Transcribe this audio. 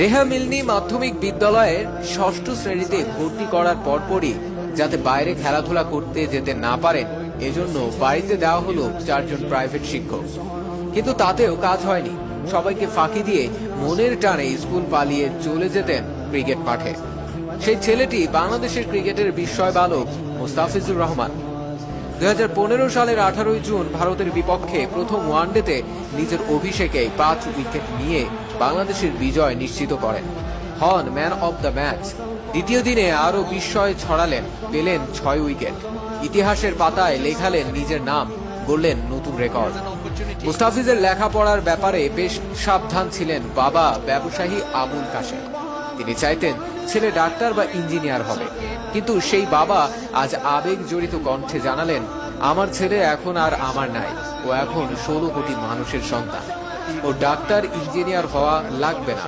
Rhea মিলনি মাধ্যমিক বিদ্যালয়ের ষষ্ঠ শ্রেণীতে ভর্তি করার পরপরই যাতে বাইরে খেলাধুলা করতে যেতে না পারেন এজন্য বাড়িতে দেওয়া হলো 4 জন প্রাইভেট শিক্ষক। কিন্তু তাতেও কাজ হয়নি। সবাইকে ফাঁকি দিয়ে মনের টানে স্কুল পালিয়ে চলে যেতেন ক্রিকেট মাঠে। সেই ছেলেটি বাংলাদেশের ক্রিকেটের বিস্ময় বালক মুস্তাফিজুর রহমান। 2015 সালের 18 জুন ভারতের বিপক্ষে প্রথম ওয়ানডেতে নিজের অভিষেকে 5 উইকেট নিয়ে বাংলাদেশের বিজয় নিশ্চিত করেন, হন ম্যান অব দ্য ম্যাচ। দ্বিতীয় দিনে আরো বিস্ময় ছড়ালেন, পেলেন 6 উইকেট। ইতিহাসের পাতায় লেখালেন নিজের নাম, গড়লেন নতুন রেকর্ড। মুস্তাফিজের লেখাপড়ার ব্যাপারে বেশ সাবধান ছিলেন বাবা ব্যবসায়ী আবুল কাশেম। তিনি চাইতেন ছেলে ডাক্তার বা ইঞ্জিনিয়ার হবে, কিন্তু সেই বাবা আজ আবেগ জড়িত কণ্ঠে জানালেন, আমার ছেলে এখন আর আমার নাই, ও এখন 16 কোটি মানুষের সন্তান। ও ডাক্তার ইঞ্জিনিয়ার হওয়া লাগবে না।